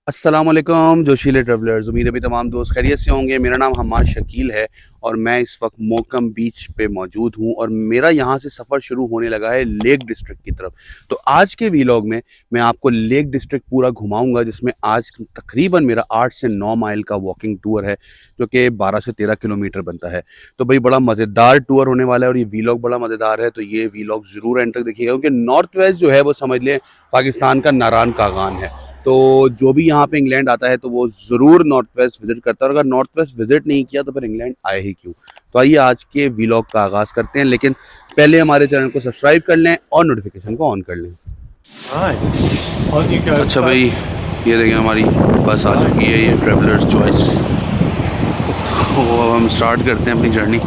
अस्सलाम वालेकुम जोशीले ट्रैवलर्स। उम्मीद है भी तमाम दोस्त खैरियत से होंगे। मेरा नाम हम्माद शकील है और मैं इस वक्त मोकम बीच पे मौजूद हूँ और मेरा यहाँ से सफ़र शुरू होने लगा है लेक डिस्ट्रिक्ट की तरफ। तो आज के वीलॉग में मैं आपको लेक डिस्ट्रिक्ट पूरा घुमाऊंगा, जिसमें आज तकरीबन मेरा 8 से 9 माइल का वॉकिंग टूर है जो कि 12 से 13 किलोमीटर बनता है। तो भाई बड़ा मज़ेदार टूर होने वाला है और ये वीलॉग बड़ा मज़ेदार है, तो ये वीलॉग ज़रूर एंड तक देखिएगा क्योंकि नॉर्थ वेस्ट जो है वो समझ लें पाकिस्तान का नारान कागान है। तो जो भी यहाँ पे इंग्लैंड आता है तो वो ज़रूर नॉर्थ वेस्ट विजिट करता है, और अगर नॉर्थ वेस्ट विजिट नहीं किया तो फिर इंग्लैंड आए ही क्यों। तो आइए आज के व्लॉग का आगाज़ करते हैं, लेकिन पहले हमारे चैनल को सब्सक्राइब कर लें और नोटिफिकेशन को ऑन कर लें। अच्छा भाई, ये देखें हमारी बस आ चुकी है, ये ट्रैवलर्स चॉइस। तो अब हम स्टार्ट करते हैं अपनी जर्नी।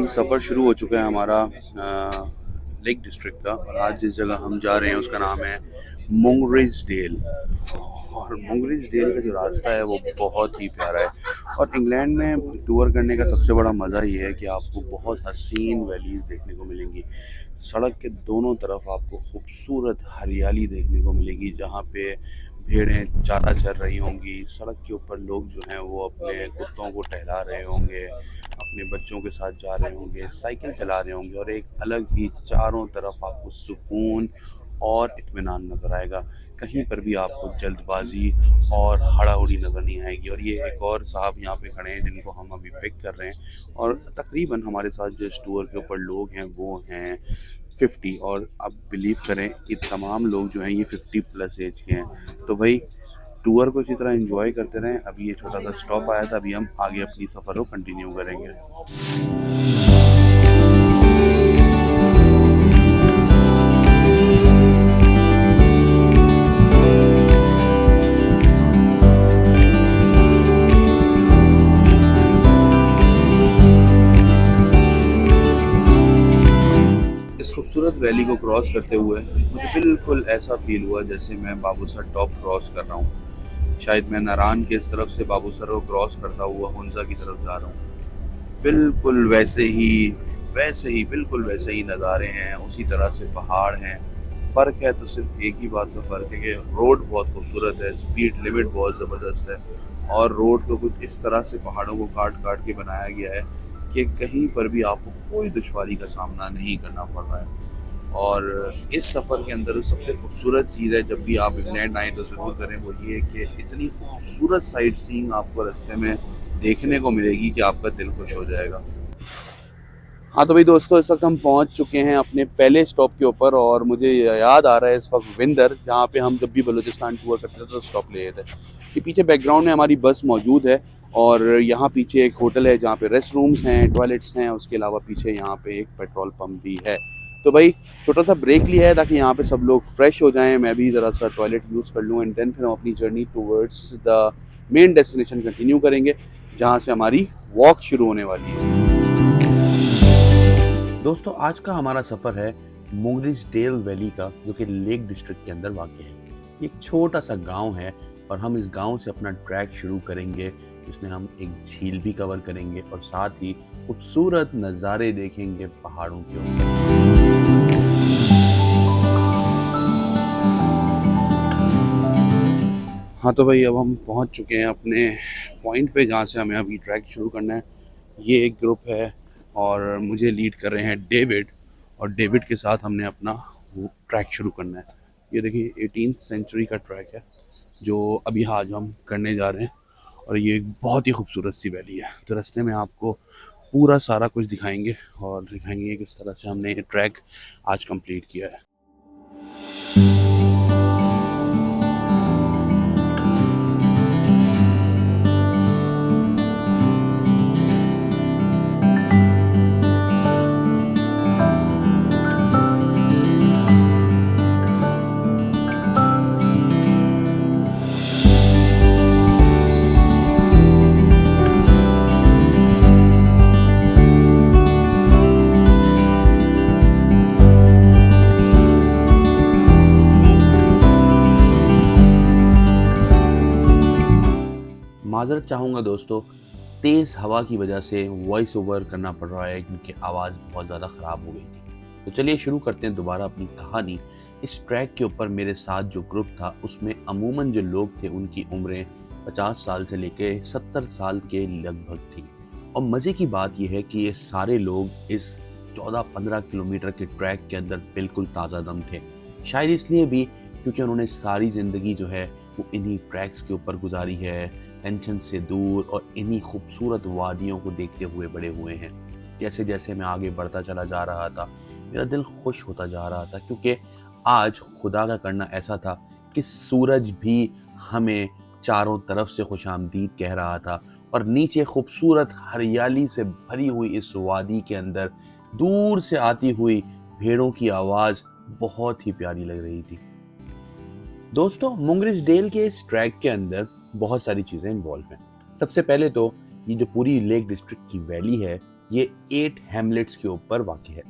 सफ़र शुरू हो चुका है हमारा लेक डिस्ट्रिक्ट का, और आज जिस जगह हम जा रहे हैं उसका नाम है मुंगरिसडेल। और मुंगरिसडेल का जो रास्ता है वो बहुत ही प्यारा है। और इंग्लैंड में टूर करने का सबसे बड़ा मज़ा ये है कि आपको बहुत हसीन वैलीज़ देखने को मिलेंगी। सड़क के दोनों तरफ आपको खूबसूरत हरियाली देखने को मिलेगी, जहाँ पे भेड़ें चारा चर रही होंगी। सड़क के ऊपर लोग जो हैं वो अपने कुत्तों को टहला रहे होंगे, अपने बच्चों के साथ जा रहे होंगे, साइकिल चला रहे होंगे, और एक अलग ही चारों तरफ आपको सुकून और इत्मीनान नज़र आएगा। कहीं पर भी आपको जल्दबाजी और हड़ाहुड़ी नज़र नहीं आएगी। और ये एक और साहब यहाँ पे खड़े हैं जिनको हम अभी पिक कर रहे हैं, और तकरीबन हमारे साथ जो इस टूर के ऊपर लोग हैं वो हैं 50। और आप बिलीव करें ये तमाम लोग जो हैं ये 50 प्लस एज के हैं। तो भाई टूर को इसी तरह एंजॉय करते रहें। अभी ये छोटा सा स्टॉप आया था, अभी हम आगे अपनी सफ़र को कंटिन्यू करेंगे। इस खूबसूरत वैली को क्रॉस करते हुए मुझे बिल्कुल ऐसा फील हुआ जैसे मैं बाबूसर टॉप क्रॉस कर रहा हूँ। शायद मैं नारान के इस तरफ से बाबूसर को क्रॉस करता हुआ हुंजा की तरफ जा रहा हूँ। बिल्कुल वैसे ही नज़ारे हैं, उसी तरह से पहाड़ हैं। फ़र्क है तो सिर्फ एक ही बात का फ़र्क है कि रोड बहुत खूबसूरत है, स्पीड लिमिट बहुत ज़बरदस्त है, और रोड को कुछ इस तरह से पहाड़ों को काट काट के बनाया गया है कि कहीं पर भी आपको कोई दुश्वारी का सामना नहीं करना पड़ रहा है। और इस सफ़र के अंदर सबसे खूबसूरत चीज़ है, जब भी आप इंग्लैंड आएँ तो ज़रूर करें, वो ये कि इतनी खूबसूरत साइट सीइंग आपको रास्ते में देखने को मिलेगी कि आपका दिल खुश हो जाएगा। हाँ तो भाई दोस्तों, इस वक्त हम पहुंच चुके हैं अपने पहले स्टॉप के ऊपर, और मुझे याद आ रहा है इस वक्त विंदर, जहाँ पे हम जब भी बलूचिस्तान टूर करते थे तो स्टॉप ले थे। ये पीछे बैकग्राउंड में हमारी बस मौजूद है, और यहाँ पीछे एक होटल है जहाँ पे रेस्ट रूम्स हैं, टॉयलेट्स हैं, उसके अलावा पीछे यहाँ पे एक पेट्रोल पंप भी है। तो भाई छोटा सा ब्रेक लिया है ताकि यहाँ पे सब लोग फ्रेश हो जाएं, मैं भी ज़रा सा टॉयलेट यूज़ कर लूँ, एंड देन फिर हम अपनी journey towards the main destination continue करेंगे, जहाँ से हमारी वॉक शुरू होने वाली है। दोस्तों, आज का हमारा सफ़र है मुंगरिसडेल वैली का, जो कि लेक डिस्ट्रिक्ट के अंदर वाक़ है। ये एक छोटा सा गांव है और हम इस गांव से अपना ट्रैक शुरू करेंगे, जिसमें हम एक झील भी कवर करेंगे और साथ ही खूबसूरत नज़ारे देखेंगे पहाड़ों के ऊपर। हाँ तो भाई, अब हम पहुंच चुके हैं अपने पॉइंट पे जहाँ से हमें अभी ट्रैक शुरू करना है। ये एक ग्रुप है और मुझे लीड कर रहे हैं डेविड, और डेविड के साथ हमने अपना वो ट्रैक शुरू करना है। ये देखिए 18th सेंचुरी का ट्रैक है जो अभी आज हम करने जा रहे हैं, और ये एक बहुत ही खूबसूरत सी वैली है। तो रास्ते में आपको पूरा सारा कुछ दिखाएंगे और दिखाएंगे किस तरह से हमने ये ट्रैक आज कंप्लीट किया है। माज़रत चाहूँगा दोस्तों, तेज़ हवा की वजह से वॉइस ओवर करना पड़ रहा है क्योंकि आवाज़ बहुत ज़्यादा ख़राब हो गई थी। तो चलिए शुरू करते हैं दोबारा अपनी कहानी। इस ट्रैक के ऊपर मेरे साथ जो ग्रुप था उसमें अमूमन जो लोग थे उनकी उम्रें 50 साल से लेके 70 साल के लगभग थी। और मज़े की बात यह है कि ये सारे लोग इस 14-15 किलोमीटर के ट्रैक के अंदर बिल्कुल ताज़ा दम थे। शायद इसलिए भी क्योंकि उन्होंने सारी ज़िंदगी जो है वो इन्हीं ट्रैक्स के ऊपर गुजारी है, टेंशन से दूर और इन्हीं खूबसूरत वादियों को देखते हुए बड़े हुए हैं। जैसे जैसे मैं आगे बढ़ता चला जा रहा था, मेरा दिल खुश होता जा रहा था क्योंकि आज खुदा का करना ऐसा था कि सूरज भी हमें चारों तरफ से खुशामदीद कह रहा था और नीचे खूबसूरत हरियाली से भरी हुई इस वादी के अंदर दूर से आती हुई भेड़ों की आवाज़ बहुत ही प्यारी लग रही थी। दोस्तों, मुंगरिज डेल के इस ट्रैक के अंदर बहुत सारी चीज़ें इन्वॉल्व हैं। सबसे पहले तो ये जो पूरी लेक डिस्ट्रिक्ट की वैली है ये 8 हैमलेट्स के ऊपर वाक़ है।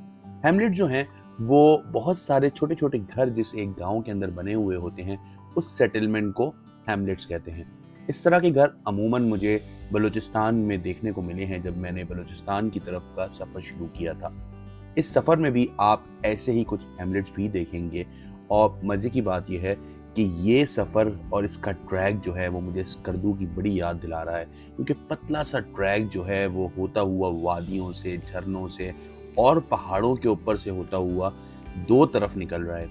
हैमलेट जो हैं वो बहुत सारे छोटे छोटे घर जिस एक गांव के अंदर बने हुए होते हैं उस सेटलमेंट को हैमलेट्स कहते हैं। इस तरह के घर अमूमन मुझे बलूचिस्तान में देखने को मिले हैं जब मैंने बलूचिस्तान की तरफ का सफ़र शुरू किया था। इस सफ़र में भी आप ऐसे ही कुछ हैमलेट्स भी देखेंगे और मज़े की बात यह है कि ये सफ़र और इसका ट्रैक जो है वो मुझे स्कर्दू की बड़ी याद दिला रहा है क्योंकि पतला सा ट्रैक जो है वो होता हुआ वादियों से, झरनों से और पहाड़ों के ऊपर से होता हुआ दो तरफ निकल रहा है।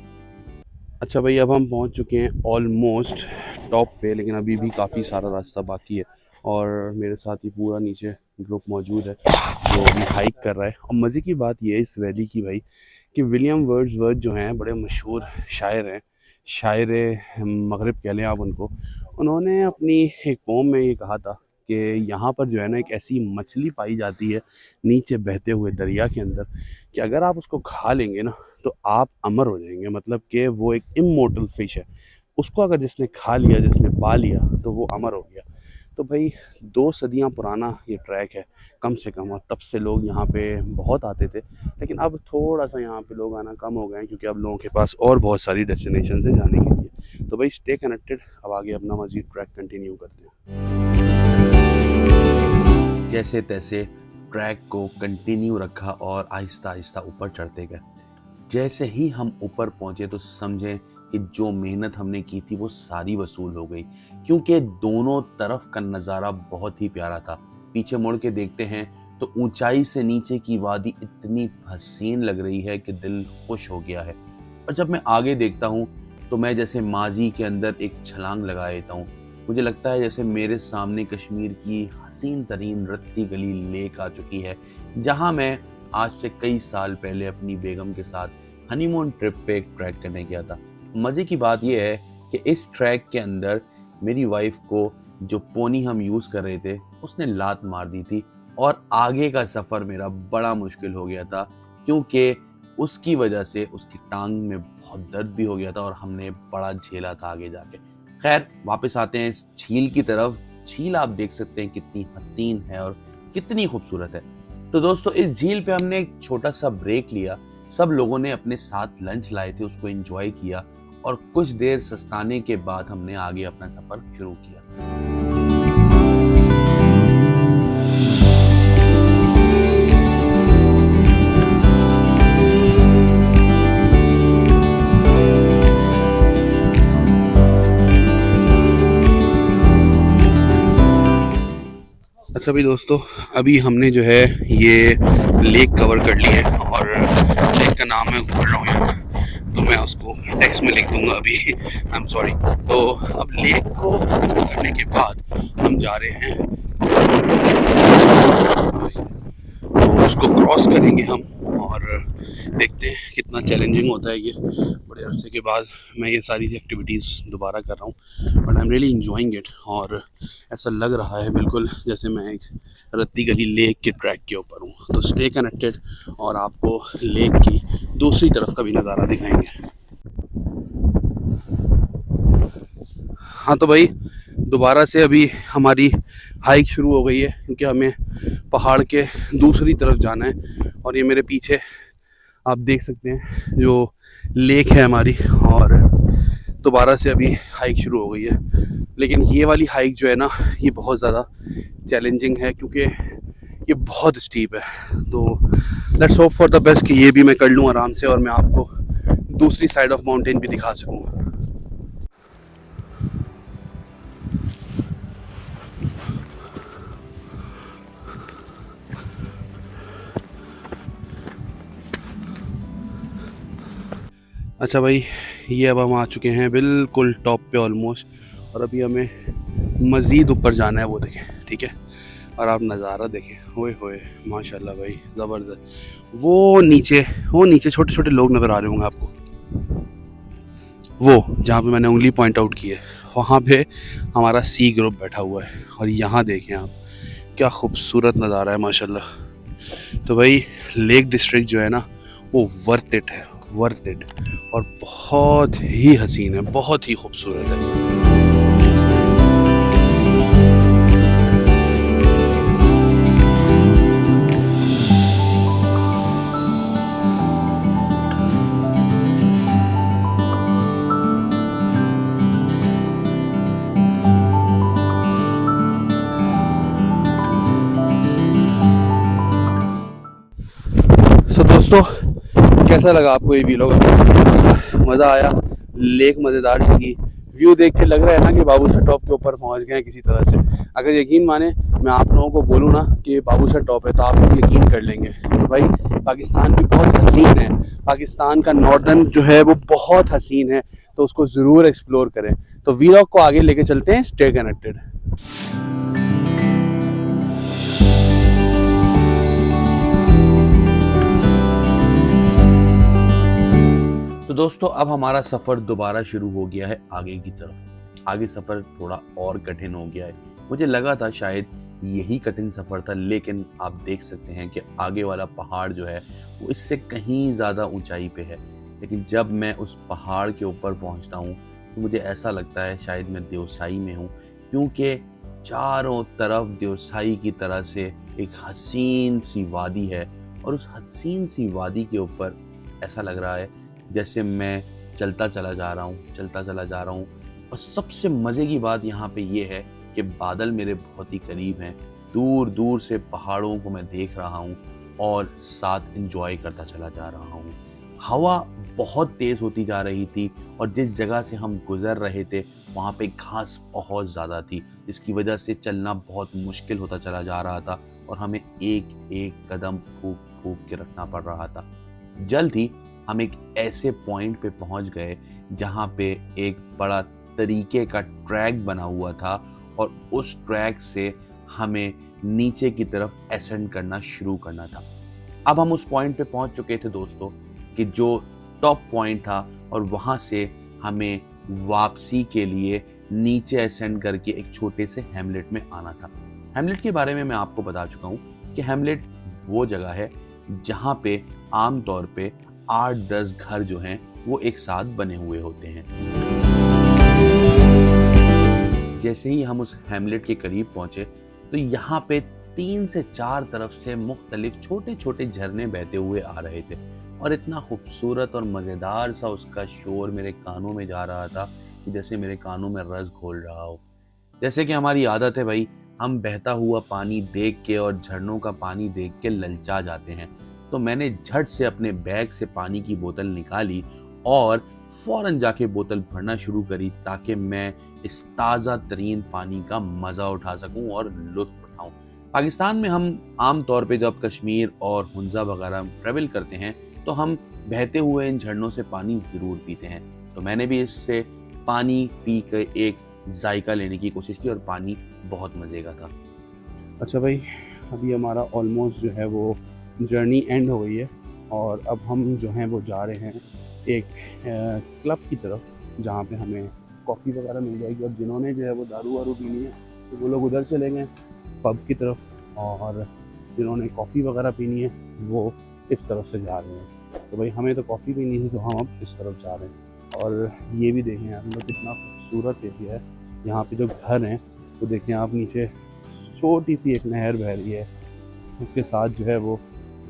अच्छा भाई, अब हम पहुंच चुके हैं ऑलमोस्ट टॉप पे, लेकिन अभी भी काफ़ी सारा रास्ता बाकी है और मेरे साथ ही पूरा नीचे ग्रुप मौजूद है जो अभी हाइक कर रहा है। और मज़े की बात यह है इस वैली की भाई कि विलियम वर्ड्सवर्थ जो हैं बड़े मशहूर शायर हैं, शायर मगरिब कह लें आप उनको। उन्होंने अपनी एक पोम में ये कहा था कि यहाँ पर जो है ना एक ऐसी मछली पाई जाती है नीचे बहते हुए दरिया के अंदर कि अगर आप उसको खा लेंगे ना तो आप अमर हो जाएंगे। मतलब कि वो एक इमोर्टल फिश है, उसको अगर जिसने खा लिया, जिसने पा लिया तो वो अमर हो गया। तो भाई 2 सदियाँ पुराना ये ट्रैक है कम से कम, और तब से लोग यहाँ पे बहुत आते थे। लेकिन अब थोड़ा सा यहाँ पे लोग आना कम हो गए हैं क्योंकि अब लोगों के पास और बहुत सारी डेस्टिनेशन है जाने के लिए। तो भाई स्टे कनेक्टेड, अब आगे अपना मज़ीद ट्रैक कंटिन्यू करते हैं। जैसे तैसे ट्रैक को कंटिन्यू रखा और आहिस्ता आहिस्ता ऊपर चढ़ते गए। जैसे ही हम ऊपर पहुँचे तो समझें कि जो मेहनत हमने की थी वो सारी वसूल हो गई क्योंकि दोनों तरफ का नज़ारा बहुत ही प्यारा था। पीछे मुड़ के देखते हैं तो ऊंचाई से नीचे की वादी इतनी हसीन लग रही है कि दिल खुश हो गया है। और जब मैं आगे देखता हूँ तो मैं जैसे माजी के अंदर एक छलांग लगा देता हूँ। मुझे लगता है जैसे मेरे सामने कश्मीर की हसीन तरीन रत्ती गली लेक आ चुकी है जहाँ मैं आज से कई साल पहले अपनी बेगम के साथ हनीमून ट्रिप पे एक ट्रैक करने गया था। मज़े की बात यह है कि इस ट्रैक के अंदर मेरी वाइफ को जो पोनी हम यूज़ कर रहे थे उसने लात मार दी थी और आगे का सफ़र मेरा बड़ा मुश्किल हो गया था क्योंकि उसकी वजह से उसकी टांग में बहुत दर्द भी हो गया था और हमने बड़ा झेला था आगे जाके। खैर वापस आते हैं इस झील की तरफ। झील आप देख सकते हैं कितनी हसीन है और कितनी खूबसूरत है। तो दोस्तों इस झील पे हमने एक छोटा सा ब्रेक लिया। सब लोगों ने अपने साथ लंच लाए थे, उसको एंजॉय किया और कुछ देर सस्ताने के बाद हमने आगे अपना सफर शुरू किया। अच्छा भाई दोस्तों, अभी हमने जो है ये लेक कवर कर ली है और लेक का नाम मैं भूल रहा हूँ यार, तो मैं उसको टेक्स्ट में लिख दूंगा अभी, आई एम सॉरी। तो अब लेक को कवर करने के बाद हम जा रहे हैं, तो उसको क्रॉस करेंगे हम और देखते हैं कितना चैलेंजिंग होता है ये। बड़े अरसे के बाद मैं ये सारी एक्टिविटीज़ दोबारा कर रहा हूँ but I am really enjoying it और ऐसा लग रहा है बिल्कुल जैसे मैं एक रत्ती गली लेक के ट्रैक के ऊपर हूँ। तो स्टे कनेक्टेड और आपको लेक की दूसरी तरफ का भी नज़ारा दिखाएंगे। हाँ तो भाई दोबारा से अभी हमारी हाइक शुरू हो गई है क्योंकि हमें पहाड़ के दूसरी तरफ जाना है और ये मेरे पीछे आप देख सकते हैं जो लेक है हमारी और दोबारा से अभी हाइक शुरू हो गई है, लेकिन ये वाली हाइक जो है ना ये बहुत ज़्यादा चैलेंजिंग है क्योंकि ये बहुत स्टीप है। तो let's hope for the best कि ये भी मैं कर लूँ आराम से और मैं आपको दूसरी साइड ऑफ माउंटेन भी दिखा सकूँ। अच्छा भाई, ये अब हम आ चुके हैं बिल्कुल टॉप पे ऑलमोस्ट, और अभी हमें मज़ीद ऊपर जाना है, वो देखें, ठीक है। और आप नज़ारा देखें, ओए होए माशाल्लाह भाई ज़बरदस्त। वो नीचे छोटे छोटे लोग नज़र आ रहे होंगे आपको, वो जहाँ पे मैंने उंगली पॉइंट आउट की है, वहाँ पे हमारा सी ग्रुप बैठा हुआ है। और यहाँ देखें आप, क्या खूबसूरत नज़ारा है माशाल्लाह। तो भाई लेक डिस्ट्रिक्ट जो है ना वो वर्थ इट है, वर्थ इट, और बहुत ही हसीन है, बहुत ही खूबसूरत है। सो दोस्तों, कैसा लगा आपको ये वीलॉग? मज़ा आया? लेक मज़ेदार लगी? व्यू देख के लग रहा है ना कि बाबूसर टॉप के ऊपर पहुंच गए हैं किसी तरह से। अगर यकीन माने मैं आप लोगों को बोलूँ ना कि ये बाबूसर टॉप है तो आप लोग यकीन कर लेंगे। तो भाई पाकिस्तान भी बहुत हसीन है, पाकिस्तान का नॉर्दर्न जो है वो बहुत हसीन है, तो उसको ज़रूर एक्सप्लोर करें। तो वीलॉग को आगे लेके चलते हैं, स्टे कनेक्टेड। तो दोस्तों अब हमारा सफ़र दोबारा शुरू हो गया है आगे की तरफ। आगे सफ़र थोड़ा और कठिन हो गया है। मुझे लगा था शायद यही कठिन सफ़र था, लेकिन आप देख सकते हैं कि आगे वाला पहाड़ जो है वो इससे कहीं ज़्यादा ऊंचाई पे है। लेकिन जब मैं उस पहाड़ के ऊपर पहुंचता हूं तो मुझे ऐसा लगता है शायद मैं देवसाई में हूं, क्योंकि चारों तरफ देवसाई की तरह से एक हसीन सी वादी है, और उस हसीन सी वादी के ऊपर ऐसा लग रहा है जैसे मैं चलता चला जा रहा हूँ। और सबसे मज़े की बात यहाँ पे ये है कि बादल मेरे बहुत ही करीब हैं, दूर दूर से पहाड़ों को मैं देख रहा हूँ और साथ एंजॉय करता चला जा रहा हूँ। हवा बहुत तेज़ होती जा रही थी, और जिस जगह से हम गुज़र रहे थे वहाँ पे घास बहुत ज़्यादा थी, जिसकी वजह से चलना बहुत मुश्किल होता चला जा रहा था, और हमें एक एक कदम फूक फूक के रखना पड़ रहा था। जल्द ही हम एक ऐसे पॉइंट पे पहुंच गए जहां पे एक बड़ा तरीके का ट्रैक बना हुआ था, और उस ट्रैक से हमें नीचे की तरफ एसेंड करना शुरू करना था। अब हम उस पॉइंट पे पहुंच चुके थे दोस्तों कि जो टॉप पॉइंट था, और वहां से हमें वापसी के लिए नीचे एसेंड करके एक छोटे से हैमलेट में आना था। हैमलेट के बारे में मैं आपको बता चुका हूँ कि हैमलेट वो जगह है जहाँ पे आमतौर पे 8-10 घर जो हैं वो एक साथ बने हुए होते हैं। जैसे ही हम उस हैमलेट के करीब पहुंचे तो यहाँ पे 3 से 4 तरफ से मुख्तलिफ छोटे छोटे झरने बहते हुए आ रहे थे, और इतना खूबसूरत और मज़ेदार सा उसका शोर मेरे कानों में जा रहा था कि जैसे मेरे कानों में रस घोल रहा हो। जैसे कि हमारी आदत है भाई, हम बहता हुआ पानी देख के और झरनों का पानी देख के ललचा जाते हैं। तो मैंने झट से अपने बैग से पानी की बोतल निकाली और फौरन जाके बोतल भरना शुरू करी, ताकि मैं इस ताज़ा तरीन पानी का मज़ा उठा सकूं और लुत्फ उठाऊं। पाकिस्तान में हम आम तौर पे जब कश्मीर और हुंजा वगैरह ट्रेवल करते हैं तो हम बहते हुए इन झरनों से पानी ज़रूर पीते हैं। तो मैंने भी इससे पानी पी कर एक जायका लेने की कोशिश की, और पानी बहुत मज़े का था। अच्छा भाई, अभी हमारा ऑलमोस्ट जो है वो जर्नी एंड हो गई है, और अब हम जो हैं वो जा रहे हैं एक क्लब की तरफ, जहाँ पे हमें कॉफ़ी वगैरह मिल जाएगी। और जिन्होंने जो है वो दारू वारू पीनी है तो वो लोग उधर चले गए पब की तरफ, और जिन्होंने कॉफ़ी वगैरह पीनी है वो इस तरफ से जा रहे हैं। तो भाई हमें तो कॉफ़ी पीनी थी तो हम अब इस तरफ जा रहे हैं। और ये भी देखें आप लोग, कितना खूबसूरत एरिया है। यहाँ पे जो घर हैं तो देखें आप, नीचे छोटी सी एक नहर बह रही है, उसके साथ जो है वो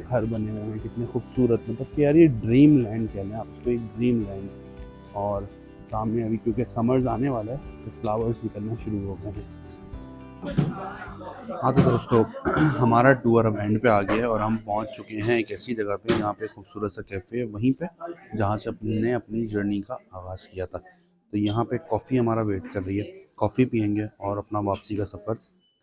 घर बने हुए हैं, कितने खूबसूरत। मतलब कि यार ये ड्रीम लैंड कहना है आप उसको, एक ड्रीम लैंड। और सामने अभी क्योंकि समर्स आने वाला है तो फ्लावर्स निकलना शुरू हो गए हैं। हाँ तो दोस्तों हमारा टूर अब एंड पे आ गया है और हम पहुंच चुके हैं एक ऐसी जगह पे जहाँ पे खूबसूरत सा कैफ़े है वहीं पे जहाँ से अपने अपनी जर्नी का आगाज़ किया था। तो यहाँ पे कॉफ़ी हमारा वेट कर रही है, कॉफ़ी पियेंगे और अपना वापसी का सफ़र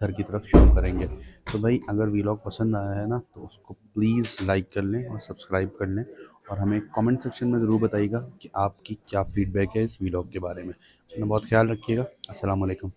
घर की तरफ शुरू करेंगे। तो भाई अगर वीलॉग पसंद आया है ना तो उसको प्लीज़ लाइक कर लें और सब्सक्राइब कर लें और हमें कमेंट सेक्शन में ज़रूर बताइएगा कि आपकी क्या फ़ीडबैक है इस वीलॉग के बारे में। अपना बहुत ख्याल रखिएगा। अस्सलाम वालेकुम।